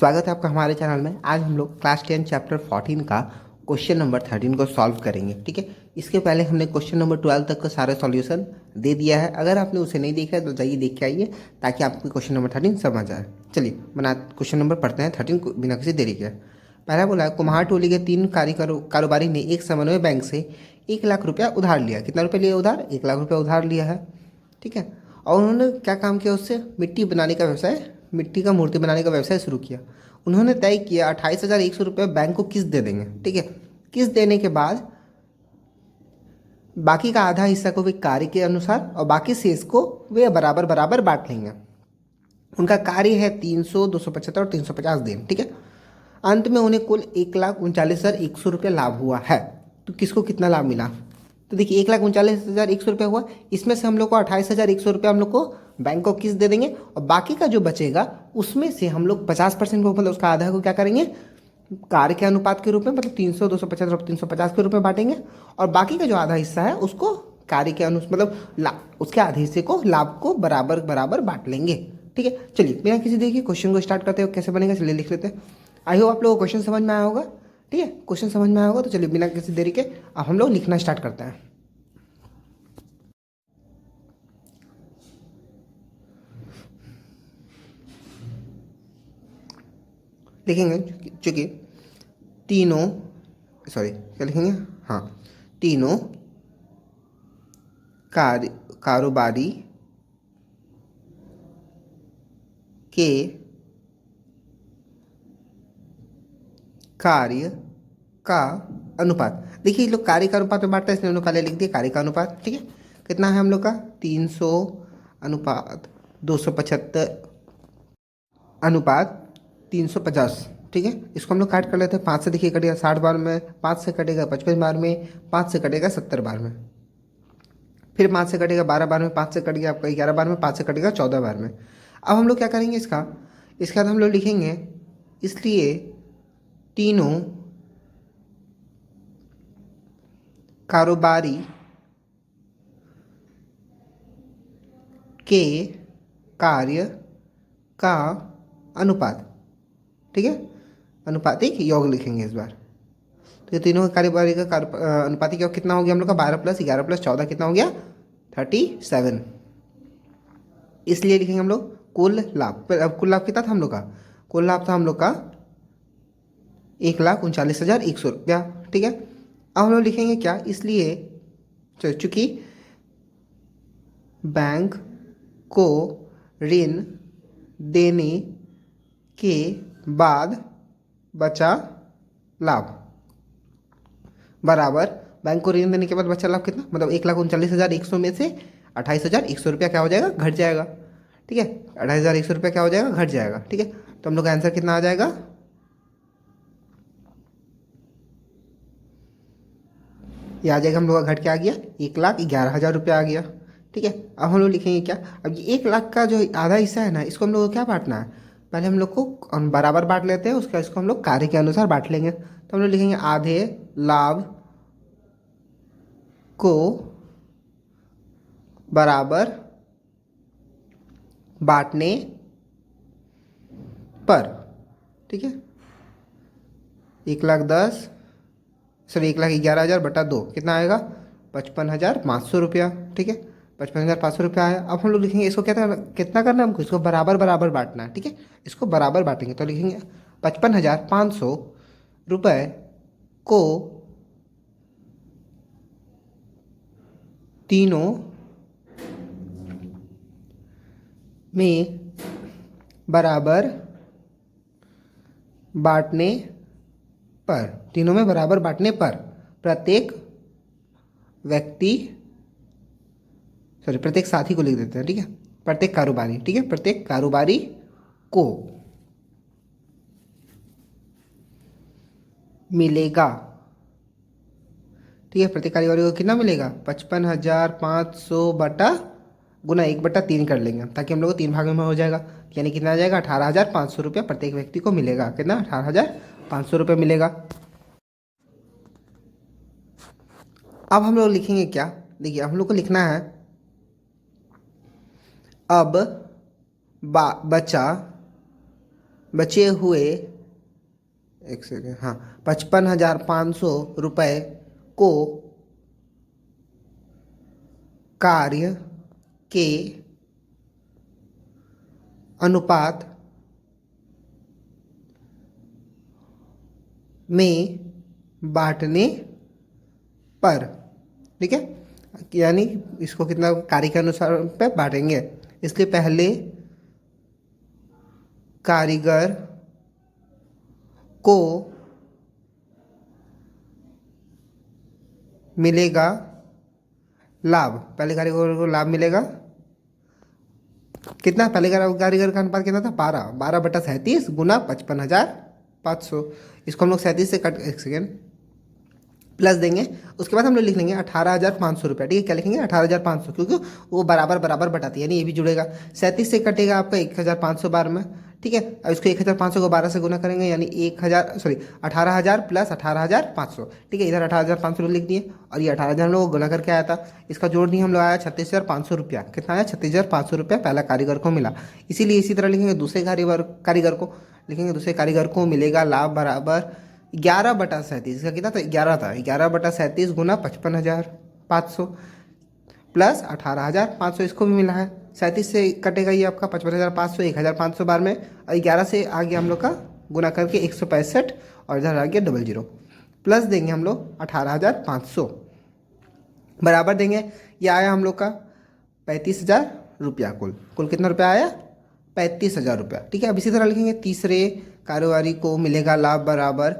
स्वागत है आपका हमारे चैनल में। आज हम लोग क्लास 10 चैप्टर 14 का क्वेश्चन नंबर 13 को सॉल्व करेंगे। ठीक है, इसके पहले हमने क्वेश्चन नंबर 12 तक का सारा सॉल्यूशन दे दिया है। अगर आपने उसे नहीं देखा है तो जाइए देख के आइए ताकि आपको क्वेश्चन नंबर 13 समझ आए। चलिए बना क्वेश्चन नंबर पढ़ते हैं 13 को बिना किसी देरी के। पहला बोला है, कुम्हार टोली के 3 कारोबारी ने एक समन्वय बैंक से 1 लाख रुपया उधार लिया। कितना रुपया लिया उधार? 1 लाख रुपया उधार लिया है। ठीक है, और उन्होंने क्या काम किया? उससे मिट्टी बनाने का व्यवसाय, मिट्टी का मूर्ति बनाने का व्यवसाय शुरू किया। उन्होंने तय किया 28,100 रुपये बैंक को किस्त दे देंगे। ठीक है, किस्त देने के बाद बाकी का आधा हिस्सा को वे कार्य के अनुसार और बाकी शेष को वे बराबर बराबर बांट लेंगे। उनका कार्य है 300, 275 और 350 दिन। ठीक है, अंत में उन्हें कुल 1,39,100 रुपये लाभ हुआ है। तो किसको कितना लाभ मिला? तो देखिए 1,39,100 रुपये हुआ। इसमें से हम लोग को 28,100 रुपये हम लोग को बैंक को किस्त दे देंगे और बाकी का जो बचेगा उसमें से हम लोग 50% को, मतलब उसका आधा को क्या करेंगे? कार्य के अनुपात के रूप में, मतलब 300, 275 और 350 के रूप में बांटेंगे और बाकी का जो आधा हिस्सा है उसको कार्य के मतलब उसके आधे हिस्से को लाभ को बराबर बराबर बांट लेंगे। ठीक है, चलिए बिना किसी देरी के क्वेश्चन को स्टार्ट करते हो। कैसे बनेगा चलिए लिख लेते हैं। आई होप आप लोगों को क्वेश्चन समझ में आया होगा। ठीक है, क्वेश्चन समझ में आया होगा तो चलिए बिना किसी देरी के अब हम लोग लिखना स्टार्ट करते हैं। लिखेंगे चूंकि तीनों, सॉरी क्या लिखेंगे, हाँ, तीनों कारोबारी के कार्य का अनुपात। देखिए लोग कार्य का अनुपात में बांटते हैं, इसलिए उन्होंने पहले लिख दिया कार्य का अनुपात। ठीक है, कितना है हम लोग का? 300 अनुपात 275 अनुपात 350। ठीक है, इसको हम लोग काट कर लेते हैं। 5 से देखिए कटेगा 60 बार में, 5 से कटेगा 55 बार में, 5 से कटेगा 70 बार में, फिर 5 से कटेगा 12 बार में, 5 से कटेगा आपका 11 बार में, 5 से कटेगा 14 बार में। अब हम लोग क्या करेंगे इसके बाद हम लोग लिखेंगे इसलिए तीनों कारोबारी के कार्य का अनुपात। ठीक है, अनुपातिक योग लिखेंगे इस बार। तो ये तीनों कारोबारी का अनुपातिक योग कितना हो गया हम लोग का? 12 + 11 + 14 कितना हो गया? 37। इसलिए लिखेंगे हम लोग कुल लाभ। अब कुल लाभ कितना था हम लोग का? कुल लाभ था हम लोग का 1,39,100 रुपया। ठीक है, अब हम लोग लिखेंगे क्या? इसलिए चूंकि बैंक को ऋण देने के बाद बचा लाभ बराबर, बैंक को ऋण देने के बाद बचा लाभ कितना, मतलब 1,39,100 में से 28,100 रुपया क्या हो जाएगा? घट जाएगा। ठीक है, 28,100 रुपया क्या हो जाएगा? घट जाएगा। ठीक है, तो हम लोग का आंसर कितना आ जाएगा? ये आ जाएगा हम लोग का, घट के आ गया 1,11,000 रुपया आ गया। ठीक है, अब हम लोग लिखेंगे क्या? अब ये 1 लाख का जो आधा हिस्सा है ना, इसको हम लोग को क्या बांटना है? पहले हम लोग को बराबर बांट लेते हैं, उसका इसको हम लोग कार्य के अनुसार बांट लेंगे। तो हम लोग लिखेंगे आधे लाभ को बराबर बांटने पर। ठीक है, 1,10,000, सॉरी 1,11,000 बटा 2 कितना आएगा? 55,500 रुपया। ठीक है, 55,500 रुपया आया। अब हम लोग लिखेंगे इसको क्या कितना करना है हमको? इसको बराबर बराबर बांटना है। ठीक है, इसको बराबर बांटेंगे तो लिखेंगे 55,500 रुपये को तीनों में बराबर बांटने पर, तीनों में बराबर बांटने पर प्रत्येक व्यक्ति, सॉरी प्रत्येक साथी को लिख देते हैं। ठीक है, प्रत्येक कारोबारी, ठीक है, प्रत्येक कारोबारी को मिलेगा। ठीक है, प्रत्येक कारोबारी को कितना मिलेगा? 55,500 बटा गुना 1/3 कर लेंगे ताकि हम लोग को 3 भागों में हो जाएगा। यानी कितना आ जाएगा? 18,500 रुपया प्रत्येक व्यक्ति को मिलेगा। कितना? 18,500 रुपये मिलेगा। अब हम लोग लिखेंगे क्या? देखिए हम लोग को लिखना है अब बचा बचे हुए, एक सेकेंड, हाँ, 55,500 रुपये को कार्य के अनुपात में बांटने पर, ठीक है, यानी इसको कितना कार्य के अनुसार पे बांटेंगे। इसके पहले कारीगर को मिलेगा लाभ, पहले कारीगर को लाभ मिलेगा कितना, पहले कारीगर का अनुपात कितना था, 12/37 गुना 55,500। इसको हम लोग 37 से कट, एक सेकेंड, प्लस देंगे। उसके बाद हम लोग लिख लेंगे 18,500 रुपया, ठीक है, क्या लिखेंगे 18,500, क्योंकि वो बराबर बराबर बटाती है, यानी ये भी जुड़ेगा। 37 से कटेगा आपका 1,500 बार में, ठीक है। अब इसको 1,500 को 12 से गुना करेंगे, यानी 18,000 प्लस 18,500, ठीक है। इधर 18,500 लिख दिए, और ये 18,000 हम लोग गुना करके आया था, इसका जोड़ दिए हम लोग, आया 36,500 रुपया। कितना आया, 36,500 रुपया पहला कारीगर को मिला। इसीलिए इसी तरह लिखेंगे दूसरे कारीगर को, लिखेंगे दूसरे कारीगर को मिलेगा लाभ बराबर 11/37, इसका कितना था, 11 था, 11/37 गुना 55,500 प्लस 18,500, इसको भी मिला है। 37 से कटेगा ये आपका 55,500, 1,500 बार में, और 11 से आ गया हम लोग का गुना करके 165, और इधर आ गया 00, प्लस देंगे हम लोग 18,500 बराबर देंगे, ये आया हम लोग का 35,000 रुपया। कुल कितना रुपया आया, 35,000 रुपया, ठीक है। अब इसी तरह लिखेंगे तीसरे कारोबारी को मिलेगा लाभ बराबर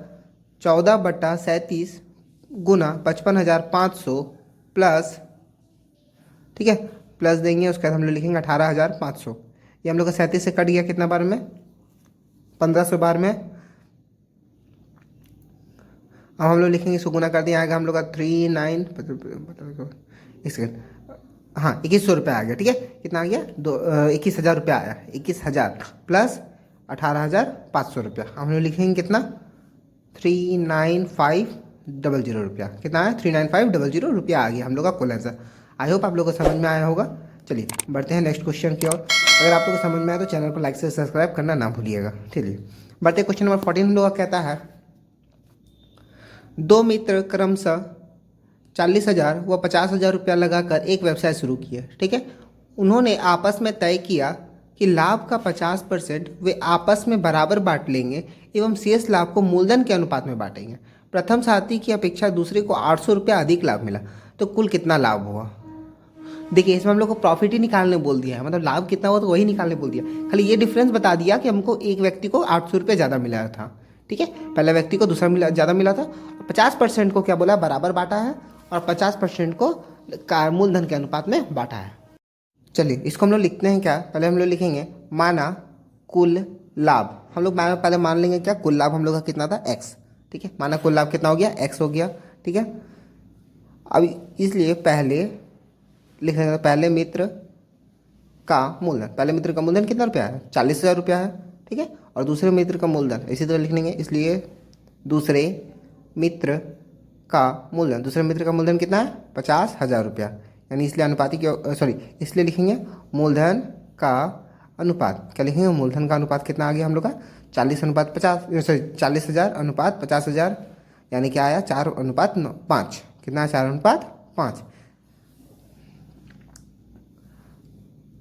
14/37 गुना 55,500 प्लस, ठीक है, प्लस देंगे, उसके बाद हम लोग लिखेंगे 18,500। ये हम लोग का 37 से कट गया कितना बार में, 1,500 बार में। अब हम लोग लिखेंगे, इसको गुना कर दिया, आएगा हम लोग का 39, इसके, हाँ, 2,100 रुपया आ गया, ठीक है। कितना आ गया, 21,000 रुपया आया, 21,000 प्लस 18,500 रुपया। हम लोग लिखेंगे कितना, 39500 रुपया। कितना आया, 39500 रुपया आ गया हम लोग का कुल आंसर। आई होप आप लोग को समझ में आया होगा। चलिए बढ़ते हैं नेक्स्ट क्वेश्चन की ओर। अगर आप लोग को समझ में आया तो चैनल को लाइक से सब्सक्राइब करना ना भूलिएगा। चलिए बढ़ते हैं, क्वेश्चन नंबर 14 हम लोग का कहता है, दो मित्र क्रमशः 40,000 व 50,000 रुपया लगाकर एक व्यवसाय शुरू किया, ठीक है। उन्होंने आपस में तय किया कि लाभ का 50% वे आपस में बराबर बांट लेंगे एवं शेष लाभ को मूलधन के अनुपात में बांटेंगे। प्रथम साथी की अपेक्षा दूसरे को 800 रुपया अधिक लाभ मिला, तो कुल कितना लाभ हुआ। देखिए इसमें हम लोग को प्रॉफिट ही निकालने बोल दिया है, मतलब लाभ कितना हुआ तो वही निकालने बोल दिया, खाली ये डिफरेंस बता दिया कि हमको एक व्यक्ति को 800 रुपये ज़्यादा मिला था, ठीक है, पहले व्यक्ति को दूसरा ज़्यादा मिला था। 50% को क्या बोला, बराबर बांटा है, और 50% को मूलधन के अनुपात में बांटा है। चलिए इसको हम लोग लिखते हैं क्या, पहले हम लोग लिखेंगे माना कुल लाभ, हम लोग पहले मान लेंगे क्या, कुल लाभ हम लोग का कितना था, x, ठीक है। माना कुल लाभ कितना हो गया, x हो गया, ठीक है। अब इसलिए पहले लिखेंगे, पहले मित्र का मूलधन, पहले मित्र का मूलधन कितना रुपया है, 40,000 रुपया है, ठीक है। और दूसरे मित्र का मूलधन इसी तरह लिख लेंगे, इसलिए दूसरे मित्र का मूलधन, दूसरे मित्र का मूलधन कितना है, 50,000 रुपया, यानी इसलिए अनुपातिक, सॉरी, इसलिए लिखेंगे मूलधन का अनुपात, क्या लिखेंगे, मूलधन का अनुपात कितना आ गया हम लोग का, 40/50, सॉरी 40,000 अनुपात 50,000, यानी क्या आया, 4/5, कितना, 4/5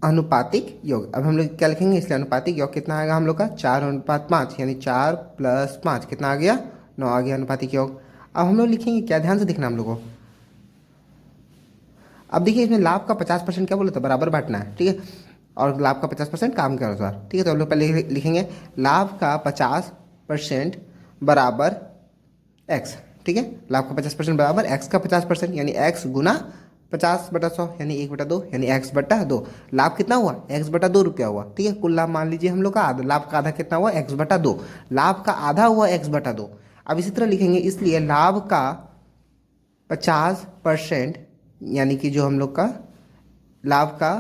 अनुपातिक योग। अब हम लोग क्या लिखेंगे, इसलिए अनुपातिक योग कितना आएगा हम लोग का, 4/5, यानी 4 + 5 कितना आ गया, 9 आ गया अनुपातिक योग। अब हम लोग लिखेंगे क्या, ध्यान से देखना हम लोग को। अब देखिए इसमें लाभ का 50% क्या बोला था, बराबर बांटना है, ठीक है, और लाभ का 50% काम के अनुसार, ठीक है। तो हम लोग पहले लिखेंगे लाभ का 50% बराबर x, ठीक है, लाभ का 50% बराबर x का 50%, यानी x गुना 50/100, यानी 1/2, यानी x/2। लाभ कितना हुआ, x/2 रुपया हुआ, ठीक है। कुल लाभ मान लीजिए हम लोग का आधा, लाभ का आधा कितना हुआ, x/2, लाभ का आधा हुआ x/2। अब इसी तरह लिखेंगे, इसलिए लाभ का 50%, यानी कि जो हम लोग का लाभ का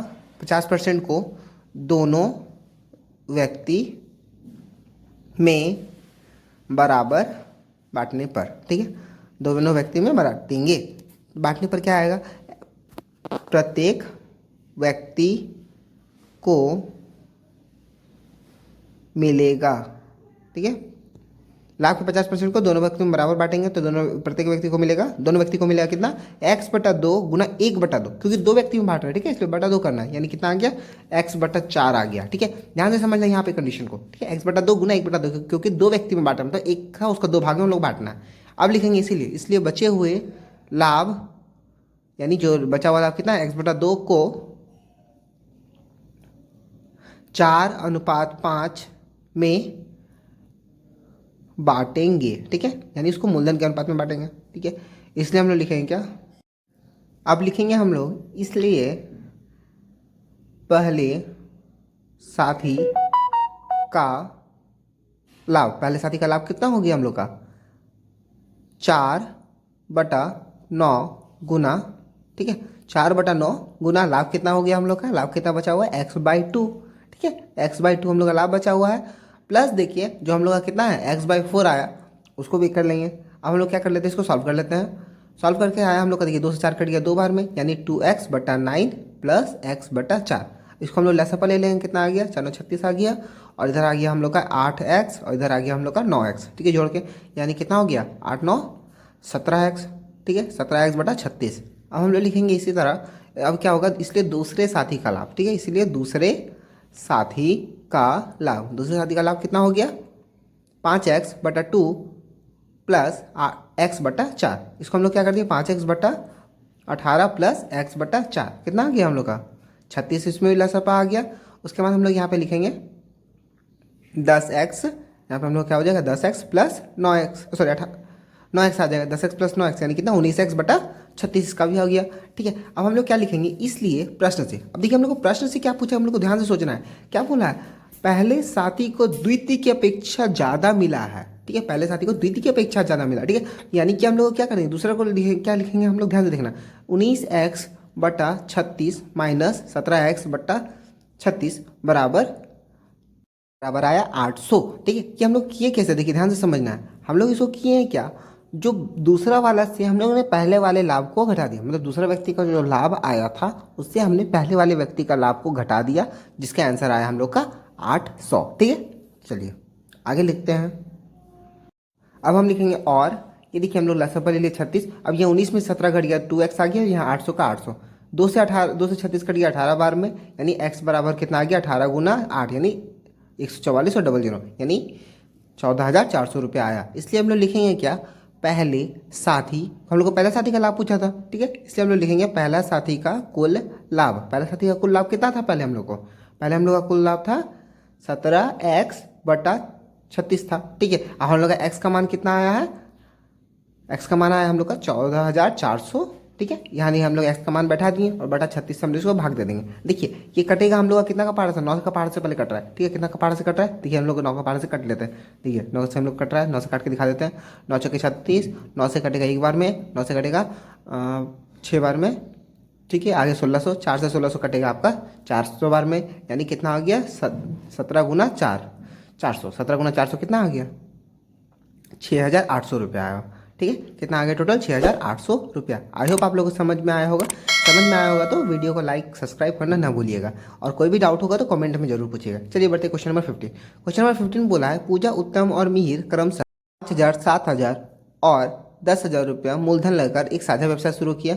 50% को दोनों व्यक्ति में बराबर बांटने पर, ठीक है, दोनों व्यक्ति में बांटेंगे, बांटने पर क्या आएगा, प्रत्येक व्यक्ति को मिलेगा ठीक है। लाभ के 50% को दोनों व्यक्ति में बराबर बांटेंगे तो दोनों प्रत्येक व्यक्ति को मिलेगा, दोनों व्यक्ति को मिलेगा कितना, x/2 गुना 1/2, क्योंकि दो व्यक्ति में बांट रहे हैं, ठीक है, इसलिए बटा 2 करना है, यानी कितना आ गया, x/4 आ गया, ठीक है। ध्यान से समझना यहाँ पे कंडीशन को, ठीक है, x/2 गुना 1/2, क्योंकि दो व्यक्ति में बांट रहे हैं, तो एक था उसका 2 भाग में हम लोग बांटना है। अब लिखेंगे इसलिए बचे हुए लाभ, यानी जो बचा हुआ लाभ कितना है, x/2 को 4:5 में बांटेंगे, ठीक है, यानी इसको मूलधन के अनुपात में बांटेंगे, ठीक है। इसलिए हम लोग लिखेंगे क्या, अब लिखेंगे हम लोग, इसलिए पहले साथी का लाभ, पहले साथी का लाभ कितना हो गया हम लोग का, 4/9 गुना, ठीक है, 4/9 गुना लाभ कितना हो गया हम लोग का, लाभ कितना बचा हुआ है, x/2, ठीक है, x/2 हम लोग का लाभ बचा हुआ है, प्लस देखिए जो हम लोग का कितना है, x/4 आया, उसको भी कर लेंगे। अब हम लोग क्या कर लेते हैं, इसको सॉल्व कर लेते हैं। सॉल्व करके आया हम लोग का, देखिए 2 से 4 कट गया 2 बार में, यानी 2x/9 प्लस x/4, इसको हम लोग लसापा ले लेंगे, कितना आ गया, 4×36 आ गया, और इधर आ गया हम लोग का 8x, और इधर आ गया हम लोग का 9x, ठीक है, जोड़ के, यानी कितना हो गया, 8×9 17x, ठीक है, 17x/36। अब हम लोग लिखेंगे इसी तरह, अब क्या होगा, इसलिए दूसरे साथी का लाभ, ठीक है, इसलिए दूसरे साथी का लाभ, दूसरे साथी का लाभ कितना हो गया, 5x/2 प्लस x/4, इसको हम लोग क्या कर दिए, 5x/18 प्लस x/4, कितना आ गया हम लोग का 36, इसमें भी लसापा आ गया। उसके बाद हम लोग यहाँ पे लिखेंगे 10x, यहाँ पे हम लोग क्या हो जाएगा, 10x plus 9x, sorry 9x आ जाएगा, 10x प्लस 9x, यानी कितना 19x/36 का भी हो गया, ठीक है। अब हम लोग क्या लिखेंगे, इसलिए प्रश्न से, अब देखिए हम लोग को प्रश्न से क्या पूछा, हम लोग को ध्यान से सोचना है, क्या बोला है, पहले साथी को द्वितीय की अपेक्षा ज़्यादा मिला है, ठीक है, पहले साथी को द्वितीय की अपेक्षा ज़्यादा मिला, ठीक है, यानी कि हम लोग क्या करेंगे, दूसरा को क्या लिखेंगे हम लोग, ध्यान से देखना, 19x/36 माइनस 17x/36 बराबर आया 800, ठीक है। कि हम लोग किए कैसे, देखिए ध्यान से समझना है, हम लोग इसको किए हैं क्या, जो दूसरा वाला से हम लोगों ने पहले वाले लाभ को घटा दिया, मतलब दूसरा व्यक्ति का जो लाभ आया था उससे हमने पहले वाले व्यक्ति का लाभ को घटा दिया, जिसका आंसर आया हम लोग का 800, ठीक है। चलिए आगे लिखते हैं। अब हम लिखेंगे, और ये देखिए हम लोग लसापा ले लिए 36, अब यहाँ 19 में 17 घट गया, 2x आ गया, यहाँ 800 का 800, 2 से 36 कट गया 18 बार में, यानी x बराबर कितना आ गया, 18 गुना 8, यानी 144 और 00, यानी 14,400 रुपये आया। इसलिए हम लोग लिखेंगे क्या, पहले साथी, हम लोग को पहला साथी का लाभ पूछा था, ठीक है, इसलिए हम लोग लिखेंगे पहला साथी का कुल लाभ, पहला साथी का कुल लाभ कितना था, पहले हम लोग का कुल लाभ था 17x/36 था, ठीक है। अब हम लोग का x का मान कितना आया है, x का मान आया हम लोग का 14,400, ठीक है, यानी हम लोग x का मान बैठा दिए और बटा 36 से हम लोग इसको भाग दे देंगे। देखिए ये कटेगा हम लोग का कितना का पहाड़ से, 9 का पहाड़ से पहले कट रहा है, ठीक है, कितना का पहाड़ से कट रहा है, देखिए हम लोग 9 का पहाड़ से कट लेते हैं, देखिए 9 से हम लोग कट रहा है, 9 से काट के दिखा देते हैं, 9 चौके 36, 9 से कटेगा एक बार में, 9 से कटेगा 6 बार में, ठीक है, आगे 1600, 4 से 1600 कटेगा आपका 400 बार में, यानी कितना आ गया, 17 गुना 4, 400, 17 गुना 400 कितना आ गया, 6,800 रुपया आया, ठीक है, कितना आ गया टोटल, 6,800 रुपया। आई होप आप लोगों को समझ में आया होगा, तो वीडियो को लाइक सब्सक्राइब करना ना भूलिएगा, और कोई भी डाउट होगा तो कमेंट में जरूर पूछिएगा। चलिए बढ़ते क्वेश्चन नंबर 15। क्वेश्चन नंबर 15 बोला है, पूजा, उत्तम और मिहिर क्रमशः 5,000, 7,000 और 10,000 रुपया मूलधन लगकर एक साझा व्यवसाय शुरू किया।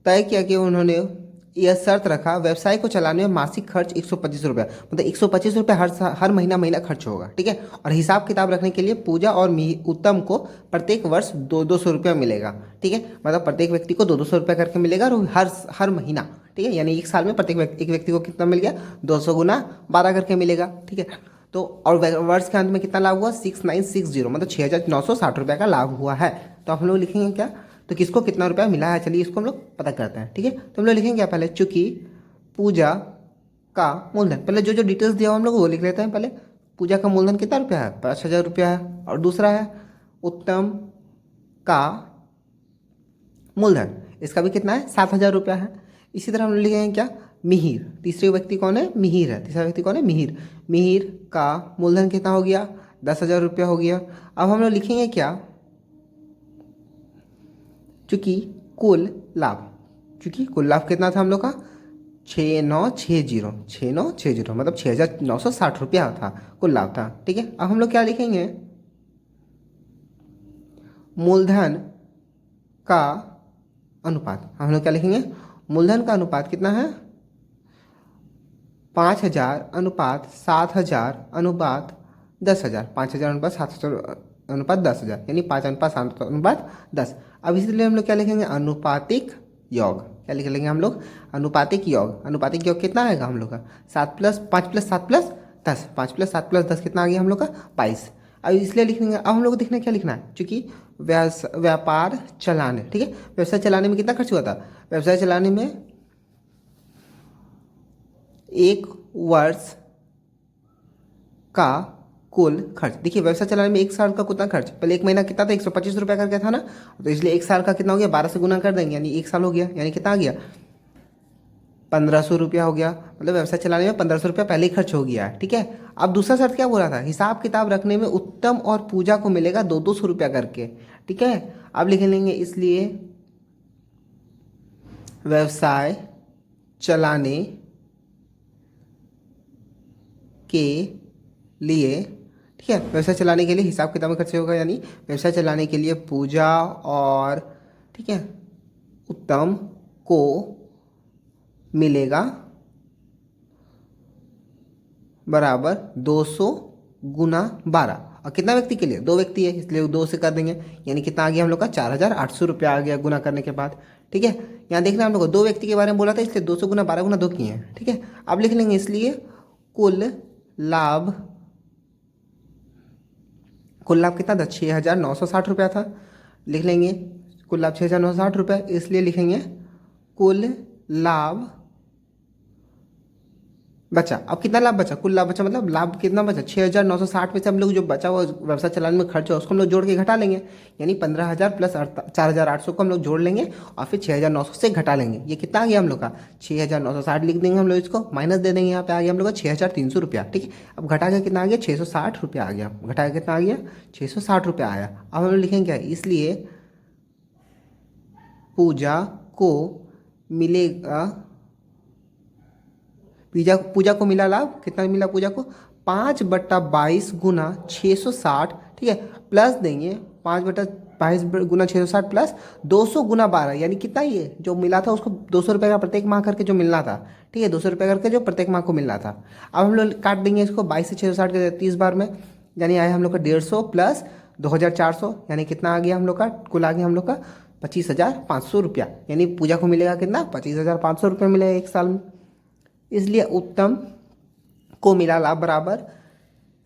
तय किया कि उन्होंने यह शर्त रखा, व्यवसाय को चलाने में मासिक खर्च 125 रुपया, मतलब 125 रुपया हर महीना खर्च होगा, ठीक है। और हिसाब किताब रखने के लिए पूजा और उत्तम को प्रत्येक वर्ष 200 रुपया मिलेगा, ठीक है, मतलब प्रत्येक व्यक्ति को 200 रुपया करके मिलेगा, और हर महीना, ठीक है, यानी एक साल में प्रत्येक एक व्यक्ति को कितना मिल गया, 200 गुना 12 करके मिलेगा, ठीक है। तो और वर्ष के अंत में कितना लाभ हुआ, 6960, मतलब 6,960 रुपया का लाभ हुआ है। तो आप हम लोग लिखेंगे क्या, तो किसको कितना रुपया मिला है, चलिए इसको हम लोग पता करते हैं, ठीक है। तो हम लोग लिखेंगे क्या, पहले चूंकि पूजा का मूलधन, पहले जो डिटेल्स दिया हम लोग वो लिख लेते हैं। पहले पूजा का मूलधन कितना रुपया है, 5,000 रुपया है, और दूसरा है उत्तम का मूलधन, इसका भी कितना है, 7,000 रुपया है। इसी तरह हम लोग लिखेंगे क्या, मिहिर, तीसरे व्यक्ति कौन है, मिहिर है, तीसरा व्यक्ति कौन है, मिहिर, मिहिर का मूलधन कितना हो गया, 10,000 रुपया हो गया। अब हम लोग लिखेंगे क्या, चूंकि कुल लाभ कितना था हम लोग का, 6960, 6960 मतलब 6,960 रुपया था कुल लाभ था। ठीक है, अब हम लोग क्या लिखेंगे, मूलधन का अनुपात। हम लोग क्या लिखेंगे, मूलधन का अनुपात कितना है, 5,000 अनुपात 7,000 अनुपात 10,000, 5,000 अनुपात 7,000 अनुपात 10,000, यानी 5 अनुपात 7 अनुपात 10। अब इसलिए हम लोग क्या लिखेंगे, अनुपातिक योग। क्या लिख लेंगे हम लोग, अनुपातिक योग। अनुपातिक योग कितना आएगा हम लोग का, 7+5+7+10, 5+7+10 कितना आ गया हम लोग का, 22। अब इसलिए लिखेंगे, अब हम लोग को देखना क्या लिखना है, क्योंकि व्यापार चलाने, ठीक है, व्यवसाय चलाने में कितना खर्च हुआ था, व्यवसाय चलाने में 1 वर्ष का कुल खर्च। देखिए व्यवसाय चलाने में 1 साल का कितना खर्च, पहले 1 महीना कितना था, 125 रुपया करके था ना, तो इसलिए 1 साल का कितना हो गया, 12 से गुना कर देंगे, यानी 1 साल हो गया, यानी कितना आ गया, 1,500 रुपया हो गया। मतलब व्यवसाय चलाने में 1,500 रुपया पहले ही खर्च हो गया है। ठीक है, अब दूसरा शर्त क्या बोला था, हिसाब किताब रखने में उत्तम और पूजा को मिलेगा 200 रुपया करके। ठीक है, अब लिख लेंगे, इसलिए व्यवसाय चलाने के लिए, ठीक है, व्यवसाय चलाने के लिए हिसाब किताब में खर्च होगा, यानी व्यवसाय चलाने के लिए पूजा और, ठीक है, उत्तम को मिलेगा बराबर 200 गुना 12। और कितना व्यक्ति के लिए, 2 व्यक्ति है, इसलिए 2 से कर देंगे, यानी कितना आ गया हम लोग का, 4,800 रुपया आ गया गुना करने के बाद। ठीक है, यहाँ देखना हम लोग को 2 व्यक्ति के बारे में बोला था, इसलिए 200 गुना 12 गुना 2 किए हैं। ठीक है, अब लिख लेंगे, इसलिए कुल लाभ कितना था, 6,960 रुपया था। लिख लेंगे कुल लाभ 6,960 रुपया, इसलिए लिखेंगे कुल लाभ बचा। अब कितना लाभ बचा, कुल लाभ बचा मतलब लाभ कितना बचा, 6,960 में से हम लोग जो बचा हुआ व्यवसाय चलाने में खर्च है उसको हम लोग जोड़ के घटा लेंगे, यानी 15,000 प्लस 4,800 को हम लोग जोड़ लेंगे और फिर 6,900 से घटा लेंगे। ये कितना आ गया हम लोग का, 6,960 लिख देंगे हम लोग, इसको माइनस दे देंगे, यहाँ पे आ गया हम लोग का 6,300 रुपया। ठीक है, अब घटा के कितना आ गया, 660 रुपया आ गया, घटा के कितना आ गया, 660 रुपया आया। अब हम लोग लिखेंगे क्या, इसलिए पूजा को मिलेगा, पूजा को मिला लाभ, कितना मिला पूजा को, 5/22 गुना 660। ठीक है, प्लस देंगे 5/22 गुना 660 प्लस 200 गुना 12, यानी कितना, ये जो मिला था उसको 200 रुपये का प्रत्येक माह करके जो मिलना था। ठीक है, 200 रुपये करके जो प्रत्येक माह को मिलना था। अब हम लोग काट देंगे इसको 22 से 660 के 30 बार में, यानी आया हम लोग का 150 प्लस 2,400, यानी कितना आ गया हम लोग का, कुल आ गया हम लोग का 25,500 रुपया, यानी पूजा को मिलेगा कितना, 25,500 रुपया मिलेगा 1 साल में। इसलिए उत्तम को मिला लाभ बराबर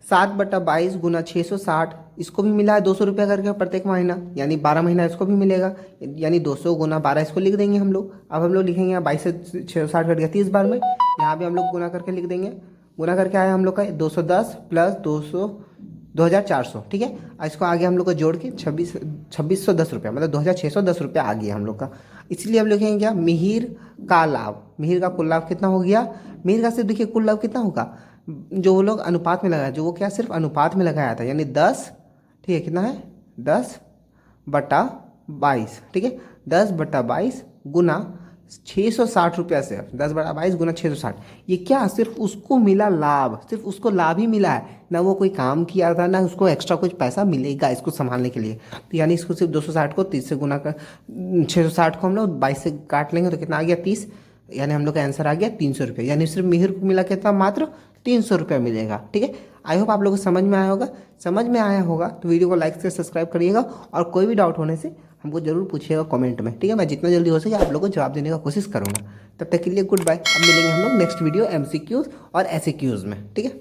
7/22 गुना 660, इसको भी मिला है 200 रुपया करके प्रत्येक महीना, यानी 12 महीना इसको भी मिलेगा, यानी 200 गुना 12 इसको लिख देंगे हम लोग। अब हम लोग लिखेंगे 22 से 660 कट गया 30 बार में, यहाँ भी हम लोग गुना करके लिख देंगे, गुना करके आया हम लोग का 210 प्लस 2,400। ठीक है, इसको आ गया हम लोग का जोड़ के 2,610 रुपया, मतलब 2,610 रुपया आ गया हम लोग का। इसलिए हम लिखेंगे क्या, मिहिर का लाभ, मिहिर का कुल लाभ कितना हो गया, मिहिर का सिर्फ देखिए कुल लाभ कितना होगा, जो वो लोग अनुपात में लगाया, जो वो क्या सिर्फ अनुपात में लगाया था, यानी 10, ठीक है, कितना है 10/22। ठीक है, 10/22 गुना 660 रुपया से, 10/22 गुना 660, ये क्या सिर्फ उसको मिला लाभ, सिर्फ उसको लाभ ही मिला है, ना वो कोई काम किया था, ना उसको एक्स्ट्रा कुछ पैसा मिलेगा इसको संभालने के लिए। तो यानी इसको सिर्फ 260 को 30 से गुना कर, 660 को हम लोग 22 से काट लेंगे तो कितना आ गया 30, यानी हम लोग का आंसर आ गया 300 रुपये, यानी सिर्फ मिहिर को मिला कितना, मात्र 300 रुपये मिलेगा। ठीक है, आई होप आप लोगों को समझ में आया होगा। समझ में आया होगा तो वीडियो को लाइक से सब्सक्राइब करिएगा, और कोई भी डाउट होने से हमको जरूर पूछिएगा कमेंट में। ठीक है, मैं जितना जल्दी हो सके आप लोगों को जवाब देने का कोशिश करूँगा। तब तक के लिए गुड बाय, अब मिलेंगे हम लोग नेक्स्ट वीडियो MCQs और SAQs में। ठीक है।